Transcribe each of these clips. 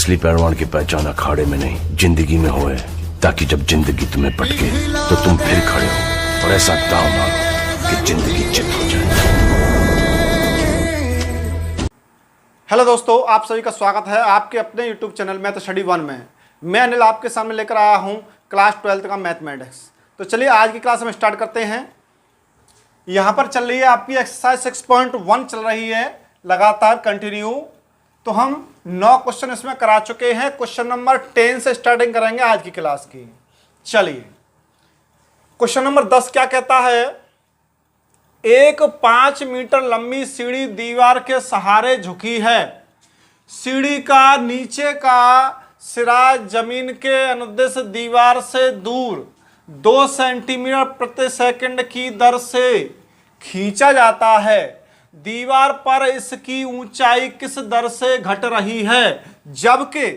असली पहलवान की पहचान अखाड़े में नहीं जिंदगी में होए, ताकि जब जिंदगी तुम्हें पटके तो तुम फिर खड़े हो और ऐसा दांव मारो कि जिंदगी चित हो जाए। हेलो दोस्तों, आप सभी का स्वागत है आपके अपने YouTube चैनल में तो स्टडी वन में। मैं अनिल आपके सामने लेकर आया हूं क्लास 12th का मैथमेटिक्स। तो चलिए आज की क्लास हम स्टार्ट करते हैं। यहां पर चल रही है आपकी एक्सरसाइज 6.1 चल रही है लगातार कंटिन्यू। तो हम 9 क्वेश्चन इसमें करा चुके हैं। क्वेश्चन नंबर 10 से स्टार्टिंग करेंगे आज की क्लास की। चलिए क्वेश्चन नंबर 10 क्या कहता है, एक 5 मीटर लंबी सीढ़ी दीवार के सहारे झुकी है। सीढ़ी का नीचे का सिरा जमीन के अनुदेश दीवार से दूर 2 सेंटीमीटर प्रति सेकंड की दर से खींचा जाता है। दीवार पर इसकी ऊंचाई किस दर से घट रही है, जबकि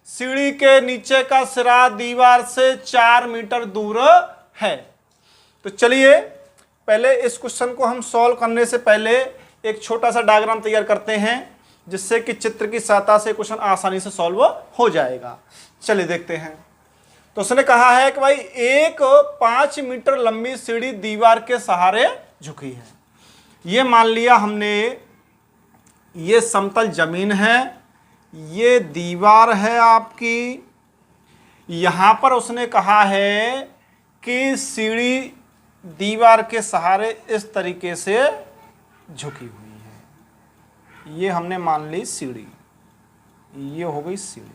सीढ़ी के नीचे का सिरा दीवार से 4 मीटर दूर है। तो चलिए पहले इस क्वेश्चन को हम सॉल्व करने से पहले एक छोटा सा डायग्राम तैयार करते हैं, जिससे कि चित्र की सहायता से क्वेश्चन आसानी से सॉल्व हो जाएगा। चलिए देखते हैं। तो उसने कहा है कि भाई एक 5 मीटर लंबी सीढ़ी दीवार के सहारे झुकी है। ये मान लिया हमने, ये समतल जमीन है, ये दीवार है आपकी। यहां पर उसने कहा है कि सीढ़ी दीवार के सहारे इस तरीके से झुकी हुई है। ये हमने मान ली सीढ़ी, ये हो गई सीढ़ी।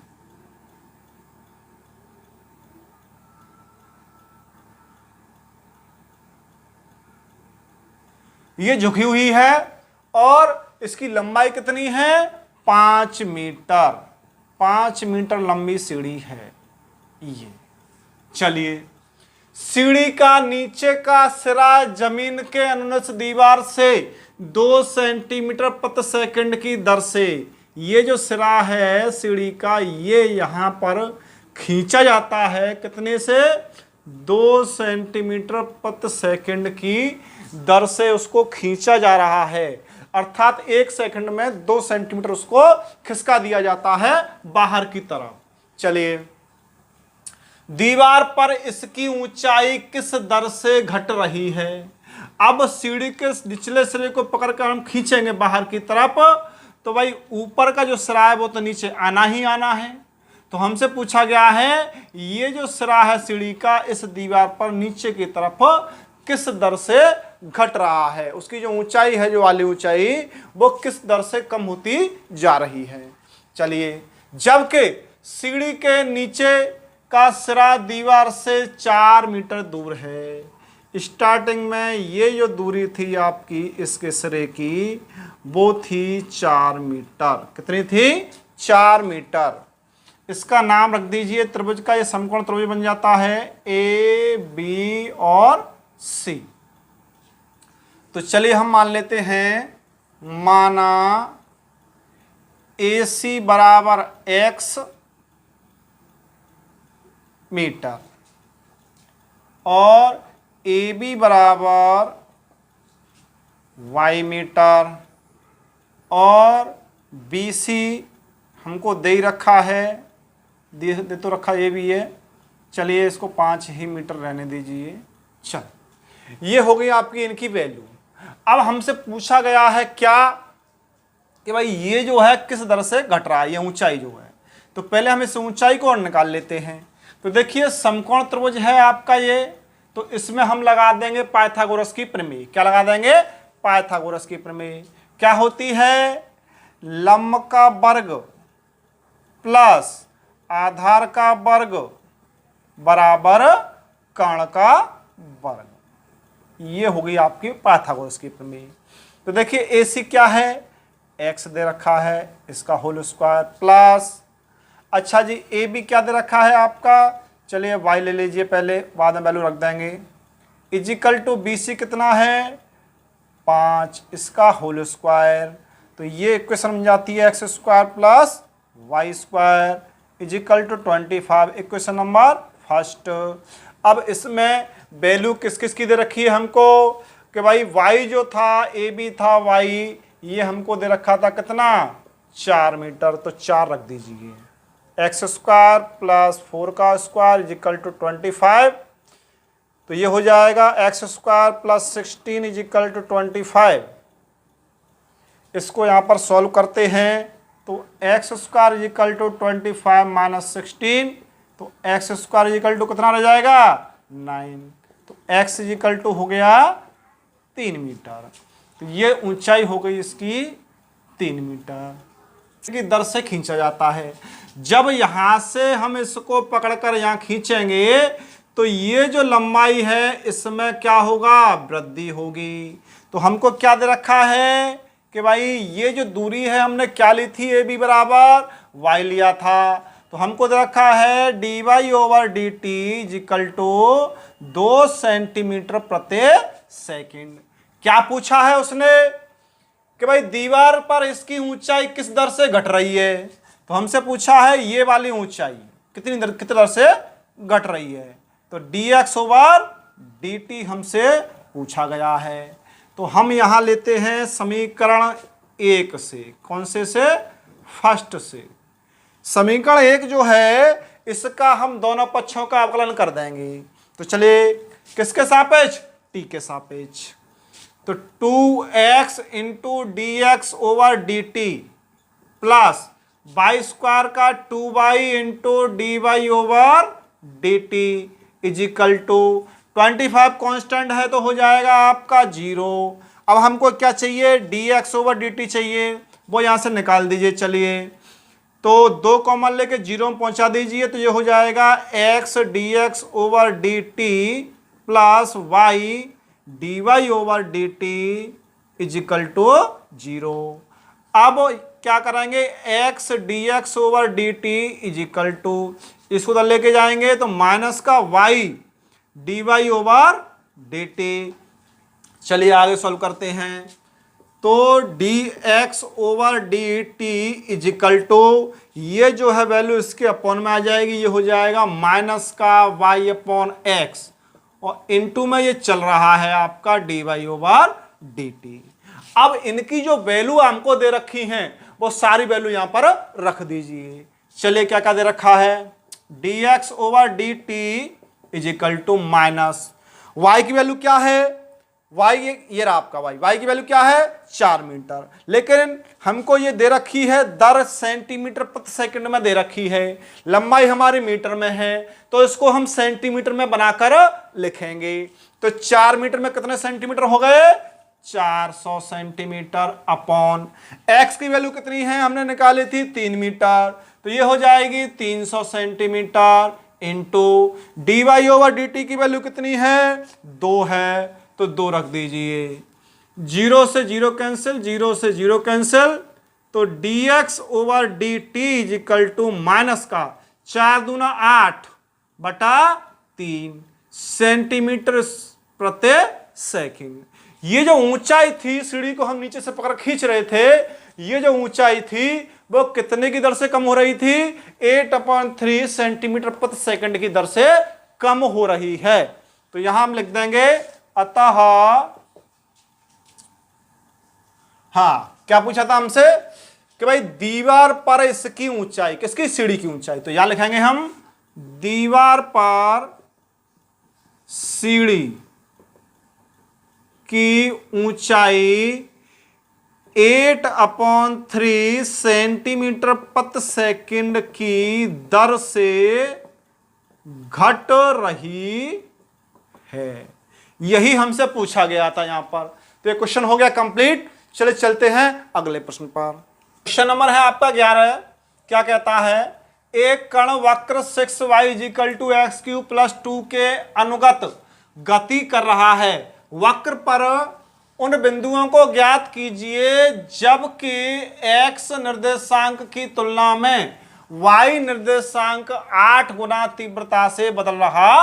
ये झुकी हुई है और इसकी लंबाई कितनी है, 5 मीटर। 5 मीटर लंबी सीढ़ी है ये। चलिए सीढ़ी का नीचे का सिरा जमीन के अनुदेश दीवार से 2 सेंटीमीटर प्रति सेकंड की दर से, ये जो सिरा है सीढ़ी का, ये यहां पर खींचा जाता है कितने से, 2 सेंटीमीटर प्रति सेकंड की दर से उसको खींचा जा रहा है। अर्थात 1 सेकंड में 2 सेंटीमीटर उसको खिसका दिया जाता है बाहर की तरफ। चलिए दीवार पर इसकी ऊंचाई किस दर से घट रही है। अब सीढ़ी के निचले सिरे को पकड़कर हम खींचेंगे बाहर की तरफ, तो भाई ऊपर का जो सिरा है वो तो नीचे आना ही आना है। तो हमसे पूछा गया है ये जो सिरा है सीढ़ी का इस दीवार पर नीचे की तरफ किस दर से घट रहा है, उसकी जो ऊंचाई है, जो वाली ऊंचाई, वो किस दर से कम होती जा रही है। चलिए जबकि सीढ़ी के नीचे का सिरा दीवार से 4 मीटर दूर है। स्टार्टिंग में ये जो दूरी थी आपकी इसके सिरे की, वो थी 4 मीटर। कितनी थी, 4 मीटर। इसका नाम रख दीजिए त्रिभुज का, ये समकोण त्रिभुज बन जाता है ए बी और सी। तो चलिए हम मान लेते हैं, माना ए सी बराबर x मीटर और ए बी बराबर y मीटर और बी सी हमको दे ही रखा है, दे तो रखा ये भी है। चलिए इसको 5 ही मीटर रहने दीजिए। चल ये हो गई आपकी इनकी वैल्यू। अब हमसे पूछा गया है क्या कि भाई ये जो है किस दर से घट रहा है, ये ऊंचाई जो है। तो पहले हम इस ऊंचाई को और निकाल लेते हैं। तो देखिए समकोण त्रिभुज है आपका ये, तो इसमें हम लगा देंगे पाइथागोरस की प्रमेय। क्या लगा देंगे, पाइथागोरस की प्रमेय। क्या होती है, लंब का वर्ग प्लस आधार का वर्ग बराबर कर्ण का वर्ग। ये हो गई आपकी पाइथागोरस की प्रमेय। तो देखिए ए सी क्या है, x दे रखा है, इसका होल स्क्वायर प्लस, अच्छा जी ए बी क्या दे रखा है आपका, चलिए y ले लीजिए पहले, बाद में वैल्यू रख देंगे। इजिकल टू बी सी कितना है, 5, इसका होल स्क्वायर। तो ये इक्वेशन बन जाती है x square plus y square equal to 25, equation number first. अब इसमें वैल्यू किस किस की दे रखी है हमको, कि भाई y जो था, ए बी था y, ये हमको दे रखा था कितना, 4 मीटर। तो 4 रख दीजिए, एक्स स्क्वायर प्लस 4 का स्क्वायर इज इक्वल टू 25। तो ये हो जाएगा x square plus 16 is equal to 25। इसको यहाँ पर सॉल्व करते हैं तो x square is equal to 25 minus 16, तो x square is equal to कितना रह जाएगा 9। तो एक्स इज इक्वल टू हो गया 3 मीटर। तो ये ऊंचाई हो गई इसकी 3 मीटर की दर से खींचा जाता है। जब यहाँ से हम इसको पकड़कर यहाँ खींचेंगे तो ये जो लंबाई है इसमें क्या होगा, वृद्धि होगी। तो हमको क्या दे रखा है कि भाई ये जो दूरी है हमने क्या ली थी, ए बी बराबर वाई लिया था। तो हमको दे रखा है d y over d t is equal to 2 centimetre प्रति सेकंड। क्या पूछा है उसने कि भाई दीवार पर इसकी ऊंचाई किस दर से घट रही है। तो हमसे पूछा है ये वाली ऊंचाई कितनी दर से घट रही है। तो dx ओवर dt हमसे पूछा गया है। तो हम यहां लेते हैं समीकरण 1 से। कौन से फर्स्ट से। समीकरण 1 जो है इसका हम दोनों पक्षों का अवकलन कर देंगे। तो चलिए किसके सापेक्ष, t के सापेक्ष। तो 2x into d x over d t plus y square का 2y into d y over d t is equal to 25 constant है तो हो जाएगा आपका 0। अब हमको क्या चाहिए, dx ओवर dt चाहिए, वो यहाँ से निकाल दीजिए। चलिए तो 2 कॉमन लेके 0 में पहुँचा दीजिए। तो ये हो जाएगा x dx over dt plus y dy over dt is equal to 0। अब क्या करेंगे, x dx over dt is equal to, इसको उधर लेके जाएंगे तो माइनस का y dy ओवर dt। चलिए आगे सॉल्व करते हैं। तो dx over dt is equal to, ये जो है वैल्यू इसके अपॉन में आ जाएगी, ये हो जाएगा माइनस का y अपॉन x और इनटू में ये चल रहा है आपका dy ओवर dt। अब इनकी जो वैल्यू हमको दे रखी हैं वो सारी वैल्यू यहां पर रख दीजिए। चलिए क्या क्या दे रखा है, dx over dt is equal to minus y की वैल्यू क्या है, y ये रहा आपका y की वैल्यू क्या है 4 मीटर। लेकिन हमको ये दे रखी है दर सेंटीमीटर प्रति सेकंड में दे रखी है, लंबाई हमारी मीटर में है तो इसको हम सेंटीमीटर में बनाकर लिखेंगे। तो 4 मीटर में कितने सेंटीमीटर हो गए, 400 सेंटीमीटर अपॉन x की वैल्यू कितनी है हमने निकाली थी 3 मीटर, तो ये हो जाएगी 300 centimetre into d y over d t की वैल्यू कितनी है 2 है, तो 2 रख दीजिए। 0 से 0 कैंसिल, 0 से 0 कैंसिल, तो dx over d t is equal to minus का 4 दूना 8 बटा 3 सेंटीमीटर प्रति सेकंड। ये जो ऊंचाई थी, सीढ़ी को हम नीचे से पकड़ खींच रहे थे, ये जो ऊंचाई थी वो कितने की दर से कम हो रही थी, 8/3 सेंटीमीटर प्रति सेकंड की दर से कम हो रही है। तो यहां हम लिख देंगे अतः, हाँ क्या पूछा था हमसे कि भाई दीवार पर इसकी ऊंचाई, किसकी, सीढ़ी की ऊंचाई, तो यहां लिखेंगे हम दीवार पर सीढ़ी की ऊंचाई 8/3 सेंटीमीटर प्रति सेकंड की दर से घट रही है। यही हमसे पूछा गया था यहां पर। तो ये क्वेश्चन हो गया कंप्लीट। चलिए चलते हैं अगले प्रश्न पर। क्वेश्चन नंबर है आपका 11। क्या कहता है, एक कण वक्र 6y equal to x cube plus 2 के अनुगत गति कर रहा है। वक्र पर उन बिंदुओं को ज्ञात कीजिए जबकि x निर्देशांक की तुलना में y निर्देशांक 8 गुना तीव्रता से बदल रहा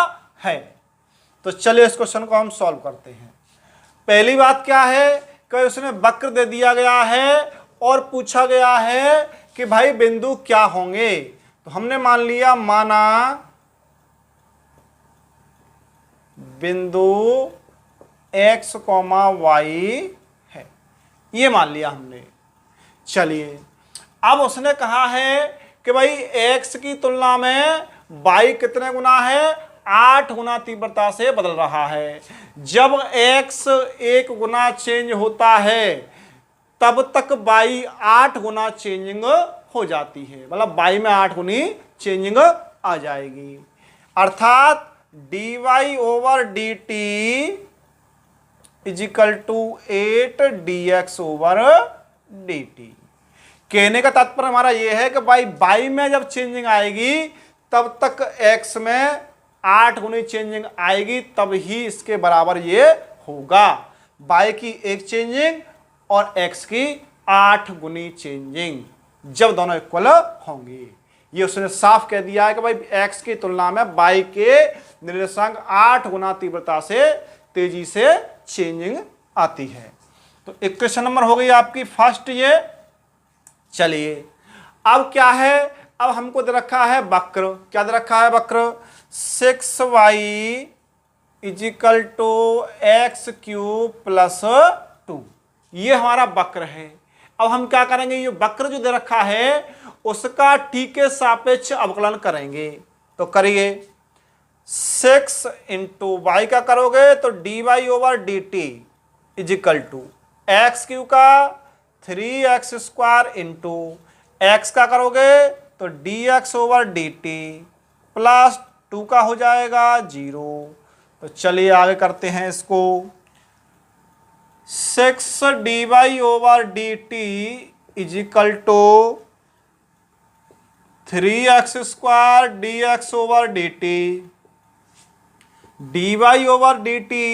है। तो चलिए इस क्वेश्चन को हम सॉल्व करते हैं। पहली बात क्या है कि उसने वक्र दे दिया गया है और पूछा गया है कि भाई बिंदु क्या होंगे। तो हमने मान लिया, माना बिंदु x, y है, ये मान लिया हमने। चलिए अब उसने कहा है कि भाई x की तुलना में y कितने गुना है, 8 गुना तीव्रता से बदल रहा है। जब x 1 गुना चेंज होता है तब तक y 8 गुना चेंजिंग हो जाती है, मतलब y में 8 गुनी चेंजिंग आ जाएगी। अर्थात dy over d t is equal to 8 dx over d t. कहने का तात्पर्य हमारा यह है कि भाई y में जब चेंजिंग आएगी तब तक x में 8 गुनी चेंजिंग आएगी, तब ही इसके बराबर ये होगा। y की एक चेंजिंग और x की 8 गुनी चेंजिंग जब दोनों इक्वल होंगी। ये उसने साफ कह दिया है कि भाई x की तुलना में y के निर्देशांक 8 गुना तीव्रता से तेजी से चेंजिंग आती है। तो इक्वेशन नंबर हो गई आपकी फर्स्ट ये। चलिए अब क्या है, अब हमको दे रखा है वक्र। क्या दे रखा है वक्र, 6y is equal to x cube plus 2। ये हमारा वक्र है। अब हम क्या करेंगे, ये वक्र जो दे रखा है उसका t के सापेक्ष अवकलन करेंगे। तो करिए, 6 इंटू वाई का करोगे तो d y over d t is equal to x cube का 3x स्क्वायर इंटू एक्स का करोगे तो d x over d t plus 2 का हो जाएगा 0। तो चलिए आगे करते हैं इसको। 6 d y over d t is equal to 3x square d x over d t, d y over d t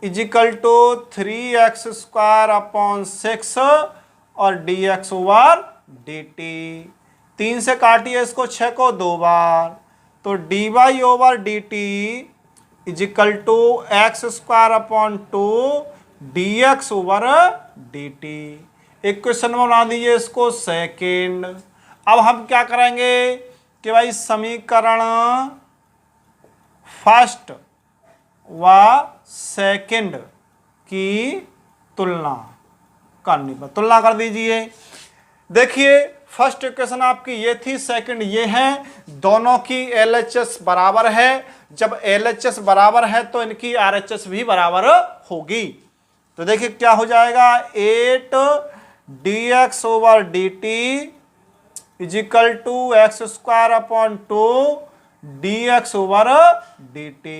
is equal to 3x square upon 6 और d x over d t. 3 से काटिए इसको 6 को 2 बार, तो d y over d t is equal to x square upon 2 d x over d t. Equation में बना दीजिए इसको सेकेंड। अब हम क्या करेंगे कि भाई समीकरण फर्स्ट व सेकंड की तुलना करनी पर तुलना कर दीजिए। देखिए फर्स्ट इक्वेशन आपकी ये थी, सेकंड ये है, दोनों की LHS बराबर है। जब LHS बराबर है तो इनकी RHS भी बराबर होगी। तो देखिए क्या हो जाएगा, 8 dx over dt is equal to x square upon 2 dx over dt।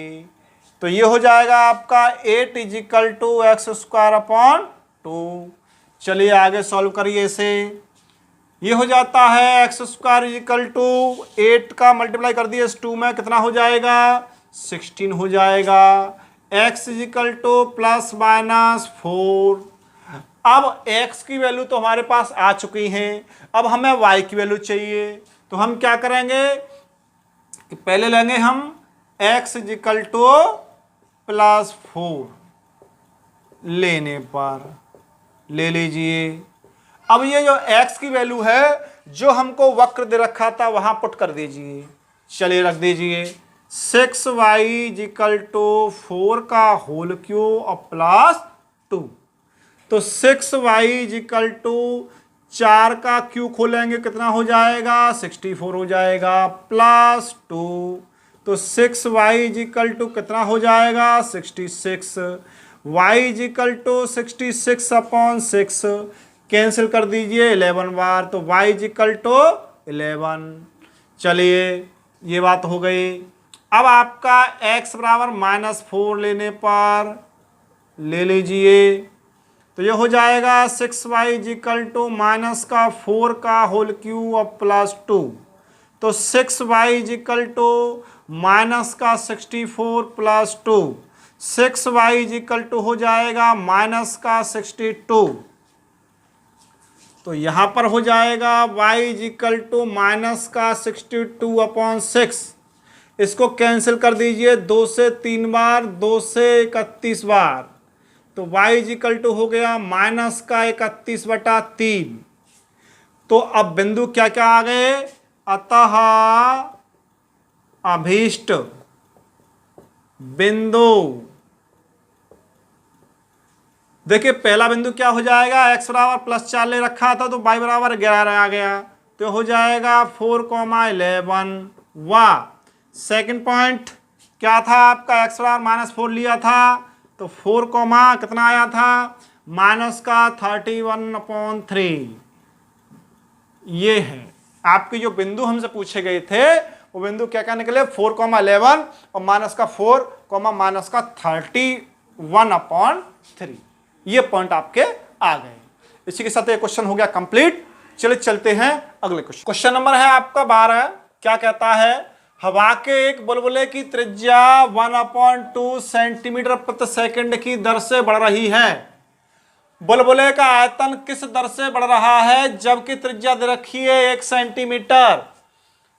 तो ये हो जाएगा आपका 8 is equal to x square upon 2। चलिए आगे सॉल्व करिए इसे। ये हो जाता है x square is equal to 8 का मल्टीप्लाई कर दिए 2 में, कितना हो जाएगा 16 हो जाएगा। x is equal two plus minus 4। अब x की वैल्यू तो हमारे पास आ चुकी है, अब हमें y की वैल्यू चाहिए। तो हम क्या करेंगे कि पहले लेंगे हम x is equal two plus 4, लेने पर ले लीजिए। अब ये जो x की वैल्यू है जो हमको वक्र दे रखा था वहां पुट कर दीजिए। चलिए रख दीजिए 6y इज इक्वल टू 4 का होल क्यूब और प्लस 2। तो 6y इज इक्वल टू 4 का क्यूब खोलेंगे कितना हो जाएगा 64 हो जाएगा, प्लस 2। तो 6y इज इक्वल टू कितना हो जाएगा 66। y is equal to 66 upon 6 cancel कर दीजिए 11 बार, तो y इज इक्वल टू 11। चलिए ये बात हो गई। अब आपका x बराबर -4 लेने पर ले लीजिए, तो ये हो जाएगा 6y is equal to minus का 4 का होल क्यूब और प्लस 2। तो 6y is equal to minus का 64 plus 2, 6y is equal to हो जाएगा माइनस का 62। तो यहाँ पर हो जाएगा y is equal to minus का 62 अपॉन 6। इसको कैंसिल कर दीजिए 2 से 3 बार, 2 से 31 बार, तो y इज इक्वल टू हो गया माइनस का 31/3। तो अब बिंदु क्या क्या आ गए, अतः अभीष्ट बिंदु। देखिए पहला बिंदु क्या हो जाएगा, x बराबर +4 ले रखा था तो y बराबर 11 आ गया, तो तो हो जाएगा 4,11। वाह। सेकंड पॉइंट क्या था आपका, एक्स बार -4 लिया था तो 4 कितना आया था माइनस का 31/3। ये है आपके जो बिंदु हमसे पूछे गए थे, वो बिंदु क्या क्या निकले 4,11 और माइनस का 4 माइनस का 31/3। ये पॉइंट आपके आ गए। इसी के साथ ये क्वेश्चन हो गया कंप्लीट। चलिए चलते हैं अगले क्वेश्चन। क्वेश्चन नंबर है आपका 12। क्या कहता है, हवा के एक बुलबुले की त्रिज्या 1/2 सेंटीमीटर प्रति सेकंड की दर से बढ़ रही है। बुलबुले का आयतन किस दर से बढ़ रहा है जबकि त्रिज्या दे रखी है 1 सेंटीमीटर।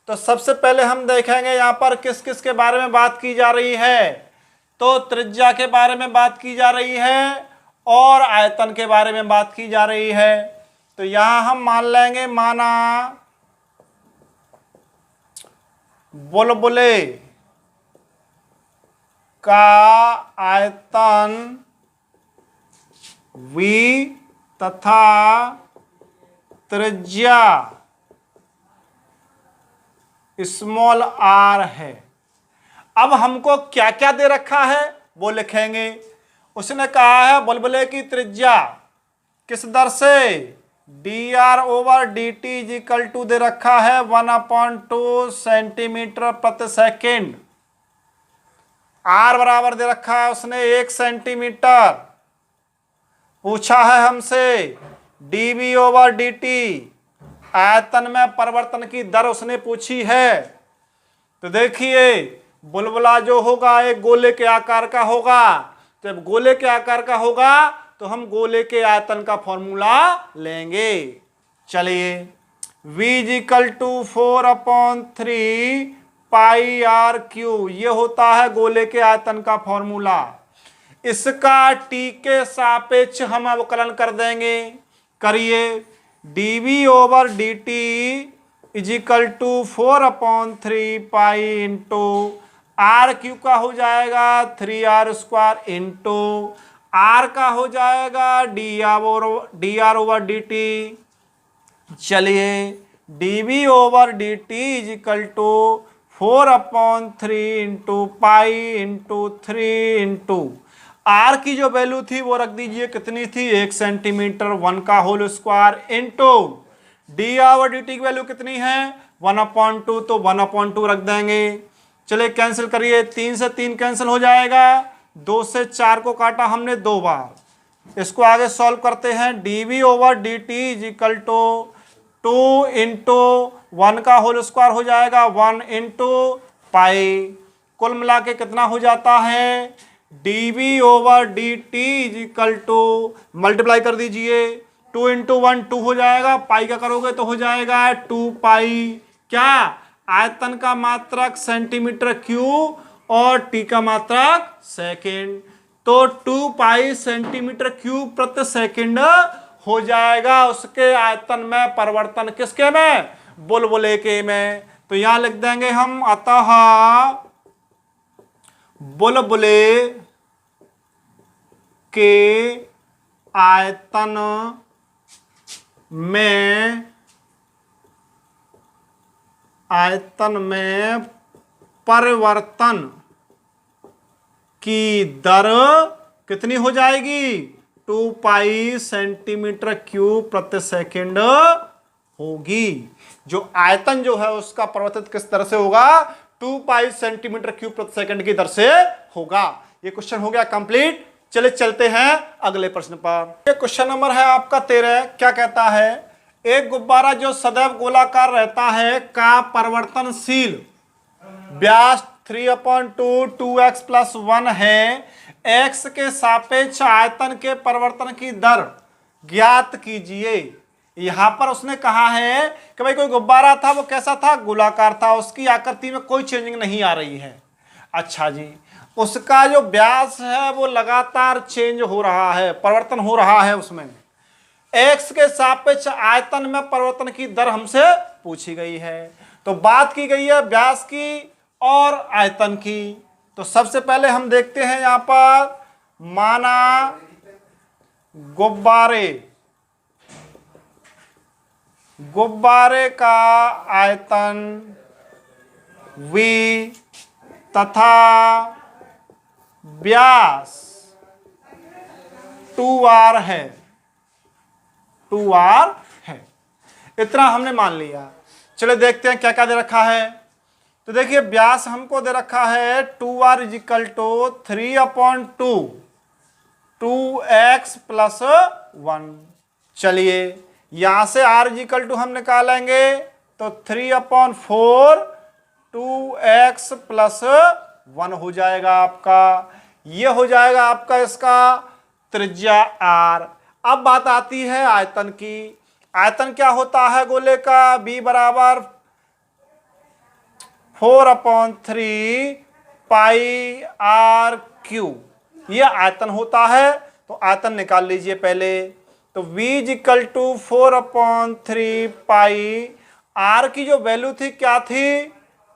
तो सबसे पहले हम देखेंगे यहां पर किस किस के बारे में बात की जा रही है। तो त्रिज्या के बारे में बात की जा रही है और आयतन के बारे में बात की जा रही है। तो यहां हम मान लेंगे, माना बुलबुले का आयतन v तथा त्रिज्या स्मॉल r है। अब हमको क्या क्या दे रखा है वो लिखेंगे। उसने कहा है बुलबुले की त्रिज्या किस दर से, dr/dt इजिकल टू दे रखा है 1/2 सेंटीमीटर प्रति सेकेंड। r बराबर दे रखा है उसने 1 सेंटीमीटर। पूछा है हमसे dv/dt, आयतन में परिवर्तन की दर उसने पूछी है। तो देखिए बुलबुला जो होगा एक गोले के आकार का होगा। जब गोले के आकार का होगा तो हम गोले के आयतन का फॉर्मूला लेंगे। चलिए v इजिकल टू 4/3 πr3, ये होता है गोले के आयतन का फॉर्मूला। इसका t के सापेक्ष हम अवकलन कर देंगे। करिए dv/dt is equal to 4/3 pi into r³ का हो जाएगा 3r² इंटू r का हो जाएगा dr/dt। चलिए dv/dt is equal to 4/3 into pi into 3 into r की जो वैल्यू थी वो रख दीजिए, कितनी थी 1 सेंटीमीटर, 1 का होल स्क्वायर इंटू dr/dt की वैल्यू कितनी है 1/2, तो 1/2 रख देंगे। चलिए कैंसिल करिए, 3 से 3 कैंसिल हो जाएगा, 2 से 4 को काटा हमने 2 बार। इसको आगे सॉल्व करते हैं। dv/dt इजिकल टू 2 इंटू 1 का होल स्क्वायर हो जाएगा 1 इंटू पाई। कुल मिला के कितना हो जाता है dv/dt इजिकल टू, मल्टीप्लाई कर दीजिए, 2 इंटू 1 2 हो जाएगा, पाई का करोगे तो हो जाएगा 2 पाई। क्या आयतन का मात्रक सेंटीमीटर क्यूब और टी का मात्रक सेकेंड, तो 2 पाई सेंटीमीटर क्यूब प्रति सेकेंड हो जाएगा उसके आयतन में परिवर्तन। किसके में, बुलबुले के में। तो यहां लिख देंगे हम, अतः बुलबुले के आयतन में परिवर्तन की दर कितनी हो जाएगी 2 पाई सेंटीमीटर क्यूब प्रति सेकेंड होगी। जो आयतन जो है उसका परिवर्तित किस दर से होगा 2 पाई सेंटीमीटर क्यूब प्रति सेकेंड की दर से होगा। ये क्वेश्चन हो गया कंप्लीट। चलिए चलते हैं अगले प्रश्न पर। ये क्वेश्चन नंबर है आपका 13। क्या कहता है, एक गुब्बारा जो सदैव गोलाकार रहता है का परिवर्तनशील व्यास 3/2 2x + 1 है। x के सापेक्ष आयतन के परिवर्तन की दर ज्ञात कीजिए। यहां पर उसने कहा है कि भाई कोई गुब्बारा था, वो कैसा था, गोलाकार था, उसकी आकृति में कोई चेंजिंग नहीं आ रही है। अच्छा जी, उसका जो व्यास है वो लगातार चेंज हो रहा है, परिवर्तन हो रहा है उसमें। x के सापेक्ष आयतन में परिवर्तन की दर हमसे पूछी गई है। तो बात की गई है व्यास की और आयतन की। तो सबसे पहले हम देखते हैं यहां पर, माना गुब्बारे गुब्बारे का आयतन V तथा व्यास 2r है, 2r है। इतना हमने मान लिया। चलिए देखते हैं क्या क्या दे रखा है। तो देखिए व्यास हमको दे रखा है 2r is equal to 3/2 2x plus 1। चलिए यहां से r इजिकल टू हम निकालेंगे तो 3/4 2x प्लस 1 हो जाएगा आपका। ये हो जाएगा आपका इसका त्रिज्या r। अब बात आती है आयतन की। आयतन क्या होता है गोले का? b बराबर 4/3 पाई आर क्यू, ये आयतन होता है। तो आयतन निकाल लीजिए पहले। तो v is equal to 4/3 pi r की जो वैल्यू थी क्या थी?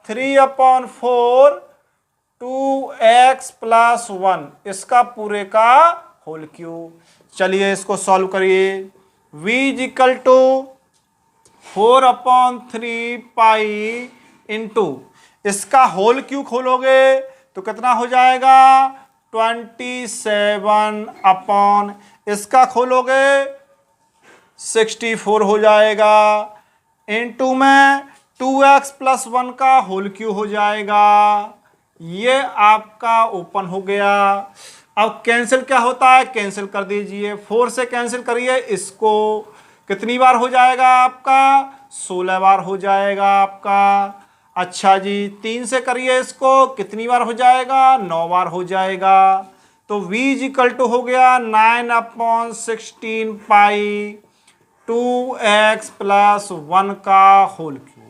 3/4 2x प्लस 1, इसका पूरे का होल क्यूब। चलिए इसको सॉल्व करिए। v is equal to 4/3 pi into इसका होल क्यूब खोलोगे तो कितना हो जाएगा? 27 इसका खोलोगे 64 हो जाएगा। इंटू में 2x प्लस 1 का होल क्यूब हो जाएगा। ये आपका ओपन हो गया। अब कैंसिल क्या होता है? कैंसिल कर दीजिए। 4 से कैंसिल करिए इसको, कितनी बार हो जाएगा आपका? 16 बार हो जाएगा आपका। अच्छा जी 3 से करिए इसको, कितनी बार हो जाएगा? 9 बार हो जाएगा। तो v इजिकल टू हो गया 9/16 पाई 2x प्लस 1 का होल क्यूब।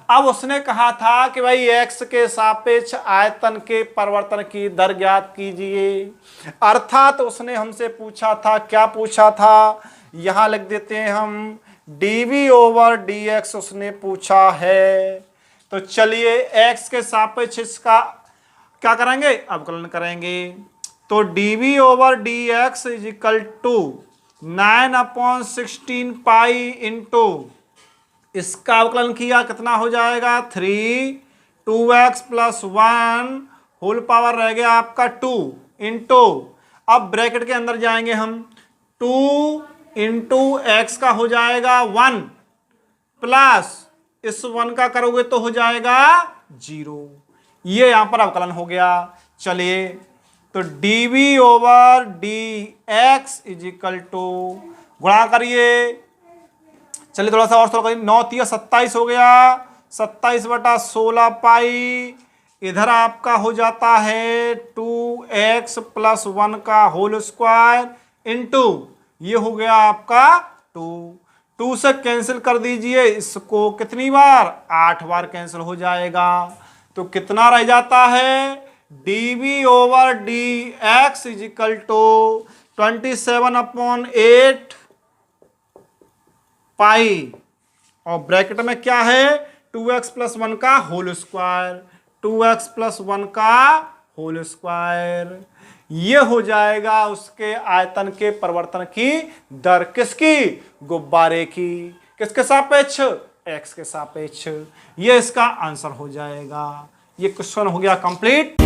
अब उसने कहा था कि भाई x के सापेक्ष आयतन के परिवर्तन की दर ज्ञात कीजिए। अर्थात उसने हमसे पूछा था, क्या पूछा था? यहां लिख देते हैं हम, dv/dx उसने पूछा है। तो चलिए x के सापेक्ष इसका क्या करेंगे? अवकलन करेंगे। तो dv/dx is equal to 9/16 pi into इसका अवकलन किया, कितना हो जाएगा? 3 2x प्लस 1 होल पावर रह गया आपका 2 इंटू, अब ब्रैकेट के अंदर जाएंगे हम, 2 इंटू x का हो जाएगा 1 प्लस इस 1 का करोगे तो हो जाएगा 0। ये यहां पर अवकलन हो गया। चलिए तो dv/dx इज इक्वल टू, गुणा करिए। चलिए थोड़ा सा और सॉल्व करिए। 9 3 27 हो गया, 27/16 पाई, इधर आपका हो जाता है 2x प्लस 1 का होल स्क्वायर इंटू ये हो गया आपका 2 से कैंसिल कर दीजिए इसको, कितनी बार? 8 बार कैंसिल हो जाएगा। तो कितना रह जाता है? dv/dx इज इक्वल टू 27/8 पाई, और ब्रैकेट में क्या है? 2x प्लस 1 का होल स्क्वायर, 2x प्लस 1 का होल स्क्वायर। ये हो जाएगा उसके आयतन के परिवर्तन की दर। किसकी? गुब्बारे की। किसके सापेक्ष? x के सापेक्ष। ये इसका आंसर हो जाएगा। ये क्वेश्चन हो गया कंप्लीट।